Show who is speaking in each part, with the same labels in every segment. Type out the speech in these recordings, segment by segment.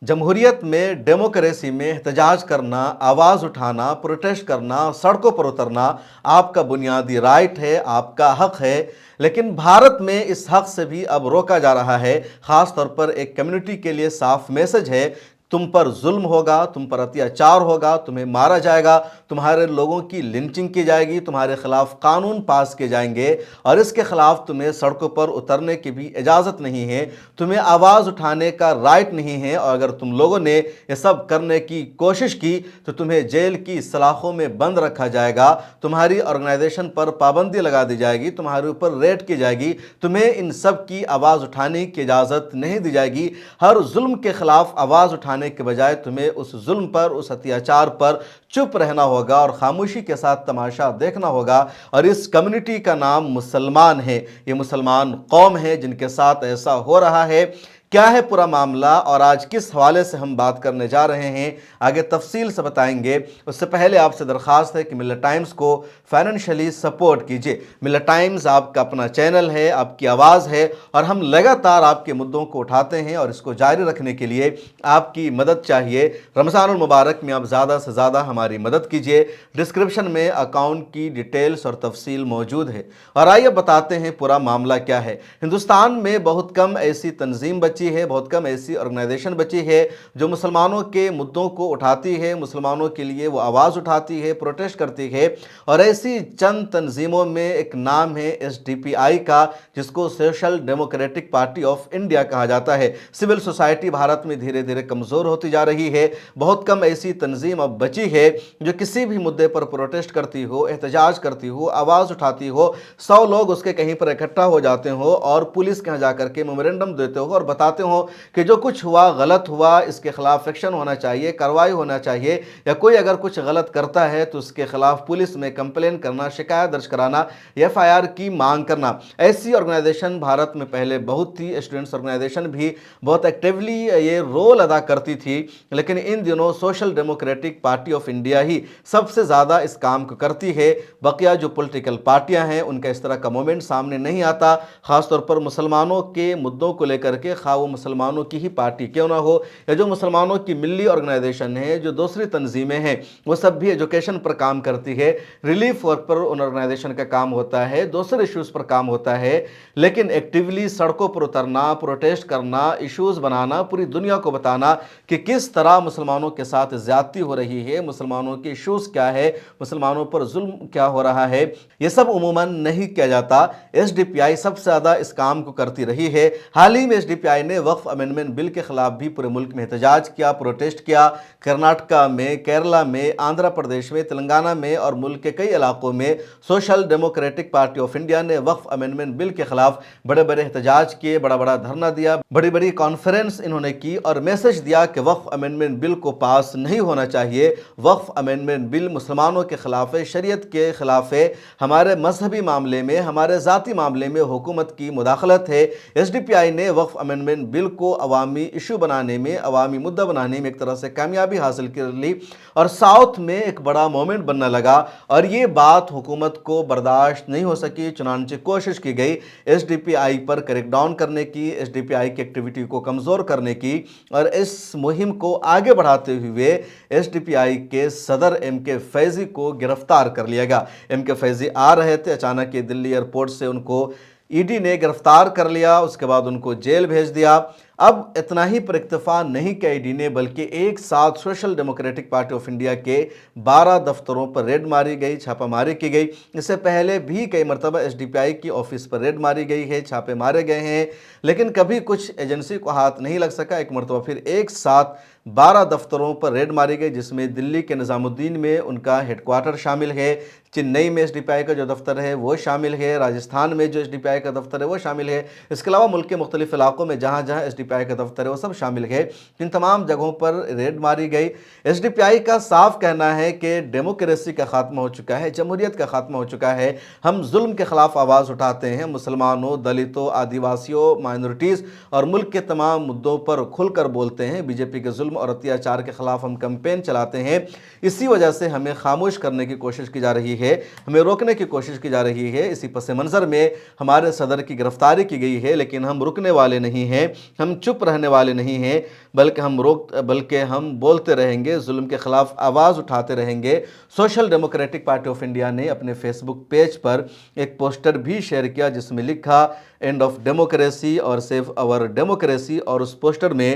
Speaker 1: जमहूरियत में, डेमोक्रेसी में एहतजाज करना, आवाज़ उठाना, प्रोटेस्ट करना, सड़कों पर उतरना आपका बुनियादी राइट है, आपका हक है। लेकिन भारत में इस हक से भी अब रोका जा रहा है। ख़ास तौर पर एक कम्युनिटी के लिए साफ मैसेज है, तुम पर जुल्म होगा, तुम पर अत्याचार होगा, तुम्हें मारा जाएगा, तुम्हारे लोगों की लिंचिंग की जाएगी, तुम्हारे खिलाफ कानून पास किए जाएंगे और इसके खिलाफ तुम्हें सड़कों पर उतरने की भी इजाज़त नहीं है, तुम्हें आवाज़ उठाने का राइट नहीं है। और अगर तुम लोगों ने ये सब करने की कोशिश की तो तुम्हें जेल की सलाखों में बंद रखा जाएगा, तुम्हारी ऑर्गेनाइजेशन पर पाबंदी लगा दी जाएगी, तुम्हारे ऊपर रेड की जाएगी, तुम्हें इन सब की आवाज़ उठाने की इजाज़त नहीं दी जाएगी। हर जुल्म के खिलाफ आवाज़ उठाने के बजाय तुम्हें उस जुल्म पर, उस अत्याचार पर चुप रहना होगा और खामोशी के साथ तमाशा देखना होगा। और इस कम्युनिटी का नाम मुसलमान है। ये मुसलमान कौम है जिनके साथ ऐसा हो रहा है। क्या है पूरा मामला और आज किस हवाले से हम बात करने जा रहे हैं, आगे तफसील से बताएंगे। उससे पहले आपसे दरख्वास्त है कि मिल्लत टाइम्स को फाइनेंशियली सपोर्ट कीजिए। मिल्लत टाइम्स आपका अपना चैनल है, आपकी आवाज़ है और हम लगातार आपके मुद्दों को उठाते हैं और इसको जारी रखने के लिए आपकी मदद चाहिए। रमज़ानुल मुबारक में आप ज़्यादा से ज़्यादा हमारी मदद कीजिए। डिस्क्रिप्शन में अकाउंट की डिटेल्स और तफसील मौजूद है। और आइए बताते हैं पूरा मामला क्या है। हिंदुस्तान में बहुत कम ऐसी तंजीम बची है, बहुत कम ऐसी ऑर्गेनाइजेशन बची है जो मुसलमानों के मुद्दों को उठाती है, मुसलमानों के लिए वो आवाज़ उठाती है, प्रोटेस्ट करती है। और ऐसी चंद तंजीमों में एक नाम है एसडीपीआई का, जिसको social Democratic Party of India कहा जाता है। सिविल सोसाइटी भारत में धीरे धीरे कमज़ोर होती जा रही है। बहुत कम ऐसी तंजीम अब बची है जो किसी भी मुद्दे पर प्रोटेस्ट करती हो, एहतजाज करती हो, आवाज़ उठाती हो, 100 लोग उसके कहीं पर इकट्ठा हो जाते हो और पुलिस के यहाँ जाकर के मेमोरेंडम देते हो और बताते हो कि जो कुछ हुआ गलत हुआ, इसके खिलाफ एक्शन होना चाहिए, कार्रवाई होना चाहिए, या कोई अगर कुछ गलत करता है तो उसके खिलाफ पुलिस में कंप्लेन करना, शिकायत दर्ज कराना, एफआईआर की मांग करना। ऐसी ऑर्गेनाइजेशन भारत में पहले बहुत थी। स्टूडेंट्स ऑर्गेनाइजेशन भी बहुत एक्टिवली ये रोल अदा करती थी, लेकिन इन दिनों Social Democratic Party of India ही सबसे ज़्यादा इस काम को करती है। बकिया जो पॉलिटिकल पार्टियां हैं उनका इस तरह का मोमेंट सामने नहीं आता। ख़ासतौर पर मुसलमानों के मुद्दों को लेकर के, खा वो मुसलमानों की ही पार्टी क्यों ना हो, या जो मुसलमानों की मिली ऑर्गेनाइजेशन है, जो दूसरी तंजीमें हैं, वो सब भी एजुकेशन पर काम करती है, रिलीफ वर्क पर उन ऑर्गेनाइजेशन का काम होता है, दूसरे इश्यूज़ पर काम होता है। लेकिन एक्टिवली सड़कों पर उतरना, प्रोटेस्ट करना, इश्यूज़ बनाना, पूरी दुनिया को बताना कि किस तरह मुसलमानों के साथ ज़्यादती हो रही है, मुसलमानों के इश्यूज़ क्या है, मुसलमानों पर जुल्म क्या हो रहा है, ये सब उमूमन नहीं किया जाता। एसडीपीआई सबसे ज़्यादा इस काम को करती रही है। हाल ही में एसडीपीआई ने वक्फ अमेंडमेंट बिल के खिलाफ भी पूरे मुल्क में एहतजाज किया, प्रोटेस्ट किया। कर्नाटका में, केरला में, आंध्र प्रदेश में, तेलंगाना में और मुल्क के कई इलाकों में social Democratic Party of India ने वक्फ अमेंडमेंट बिल के खिलाफ बड़े बड़े एहतजाज किए, बड़ा बड़ा धरना दिया, बड़ी बड़ी कॉन्फ्रेंस इन्होंने की और मैसेज दिया कि वक्फ अमेंडमेंट बिल को पास नहीं होना चाहिए। वक्फ अमेंडमेंट बिल मुसलमानों के खिलाफ है, शरीयत के खिलाफ है, हमारे मजहबी मामले में, हमारे ज़ाती मामले में हुकूमत की मुदाखलत है। एसडीपीआई ने वक्फ अमेंडमेंट बिल को अवामी इशू बनाने में, अवामी मुद्दा बनाने में एक तरह से कामयाबी हासिल कर ली और साउथ में एक बड़ा मोमेंट बनने लगा। और ये बात हुकूमत को बर्दाश्त नहीं हो सकी, चुनांचे कोशिश की गई एसडीपीआई पर क्रैक डाउन करने की, एसडीपीआई की एक्टिविटी को कमज़ोर करने की। और इस मुहिम को आगे बढ़ाते हुए एसडीपीआई के सदर एमके फैज़ी को गिरफ्तार कर लिया गया। एमके फैज़ी आ रहे थे, अचानक ये दिल्ली एयरपोर्ट से उनको ईडी ने गिरफ्तार कर लिया, उसके बाद उनको जेल भेज दिया। अब इतना ही पर इक्तफा नहीं किया ईडी ने, बल्कि एक साथ social Democratic Party of India के 12 दफ्तरों पर रेड मारी गई, छापामारी की गई। इससे पहले भी कई मरतबा एसडीपीआई की ऑफिस पर रेड मारी गई है, छापे मारे गए हैं, लेकिन कभी कुछ एजेंसी को हाथ नहीं लग सका। एक मरतबा फिर एक साथ 12 दफ्तरों पर रेड मारी गई, जिसमें दिल्ली के निज़ामुद्दीन में उनका हेडक्वार्टर शामिल है, चेन्नई में एसडीपीआई का जो दफ्तर है वो शामिल है, राजस्थान में जो एसडीपीआई का दफ्तर है वो शामिल है। इसके अलावा मुल्क के मुख्तलिफ इलाकों में जहाँ जहाँ एसडीपीआई का दफ्तर है वो सब शामिल है। इन तमाम जगहों पर रेड मारी गई। एसडीपीआई का साफ कहना है कि डेमोक्रेसी का खात्मा हो चुका है, जमहूरियत का खात्मा हो चुका है। हम जुल्म के खिलाफ आवाज़ उठाते हैं, मुसलमानों, दलितों, आदिवासियों, माइनॉरिटीज़ और मुल्क के तमाम मुद्दों पर खुलकर बोलते हैं। बीजेपी के जुल्म और अत्याचार के खिलाफ हम कैंपेन चलाते हैं। इसी वजह से हमें खामोश करने की कोशिश की जा रही है, हमें रोकने की कोशिश की जा रही है। इसी पस मंज़र में हमारे सदर की गिरफ्तारी की गई है, लेकिन हम रुकने वाले नहीं हैं। हम چپ رہنے والے نہیں ہیں بلکہ ہم بولتے رہیں گے، ظلم کے خلاف آواز اٹھاتے رہیں گے۔ Social democratic party of India نے اپنے فیس بک پیج پر ایک پوسٹر بھی شیئر کیا جس میں لکھا اینڈ آف ڈیموکریسی اور سیو آور ڈیموکریسی، اور اس پوسٹر میں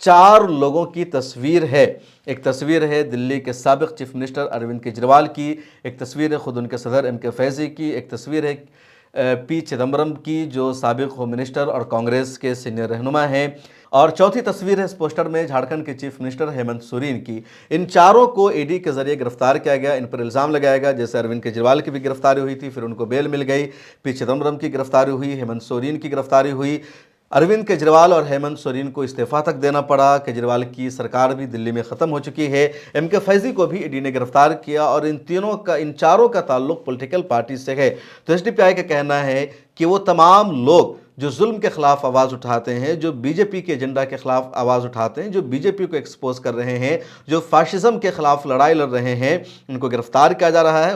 Speaker 1: 4 لوگوں کی تصویر ہے۔ ایک تصویر ہے دلی کے سابق چیف منسٹر اروند کیجریوال کی، ایک تصویر ہے خود ان کے صدر ایم کے فیضی کی، ایک تصویر ہے پی چدمبرم کی جو سابق ہوم منسٹر اور کانگریس کے سینئر رہنما ہیں، اور چوتھی تصویر ہے اس پوسٹر میں جھارکھنڈ کے چیف منسٹر ہیمنت سورین کی۔ ان چاروں کو ای ڈی کے ذریعے گرفتار کیا گیا، ان پر الزام لگایا گیا، جیسے اروند کیجریوال کی بھی گرفتاری ہوئی تھی، پھر ان کو بیل مل گئی، پی چدمبرم کی گرفتاری ہوئی، ہیمنت سورین کی گرفتاری ہوئی، اروند کیجریوال اور ہیمنت سورین کو استعفیٰ تک دینا پڑا۔ کیجریوال کی سرکار بھی دلی میں ختم ہو چکی ہے۔ ایم کے فیضی کو بھی ای ڈی نے گرفتار کیا، اور ان چاروں کا تعلق پولیٹیکل پارٹی سے ہے۔ تو ایس ڈی پی آئی کا کہنا ہے کہ وہ تمام لوگ جو ظلم کے خلاف آواز اٹھاتے ہیں، جو بی جے پی کے ایجنڈا کے خلاف آواز اٹھاتے ہیں، جو بی جے پی کو ایکسپوز کر رہے ہیں، جو فاشزم کے خلاف لڑائی لڑ رہے ہیں، ان کو گرفتار کیا جا رہا ہے،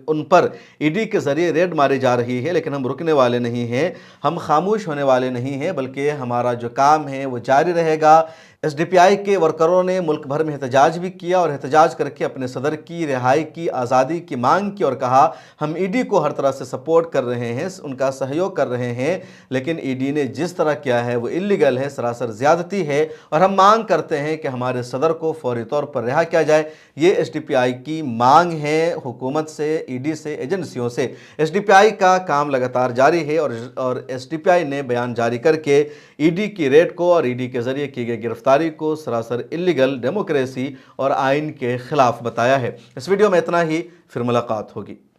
Speaker 1: ان پر ای ڈی کے ذریعے ریڈ ماری جا رہی ہے، لیکن ہم رکنے والے نہیں ہیں، ہم خاموش ہونے والے نہیں ہیں، بلکہ ہمارا جو کام ہے وہ جاری رہے گا۔ ایس ڈی پی آئی کے ورکروں نے ملک بھر میں احتجاج بھی کیا، اور احتجاج کر کے اپنے صدر کی رہائی کی، آزادی کی مانگ کی، اور کہا ہم ای ڈی کو ہر طرح سے سپورٹ کر رہے ہیں، ان کا سہیوگ کر رہے ہیں، لیکن ای ڈی نے جس طرح کیا ہے وہ اللیگل ہے، سراسر زیادتی ہے، اور ہم مانگ کرتے ہیں کہ ہمارے صدر کو فوری طور پر رہا کیا جائے۔ یہ ایس ڈی پی آئی کی مانگ ہے حکومت سے، ای ڈی سے، ایجنسیوں سے۔ ایس ڈی پی آئی کا کام لگاتار جاری ہے، اور ایس ڈی پی آئی نے بیان جاری کر کے ای ڈی کی ریڈ کو اور ای ڈی کے ذریعے کی گئی گرفتاری کو سراسر اللیگل، ڈیموکریسی اور آئین کے خلاف بتایا ہے۔ اس ویڈیو میں اتنا ہی، پھر ملاقات ہوگی۔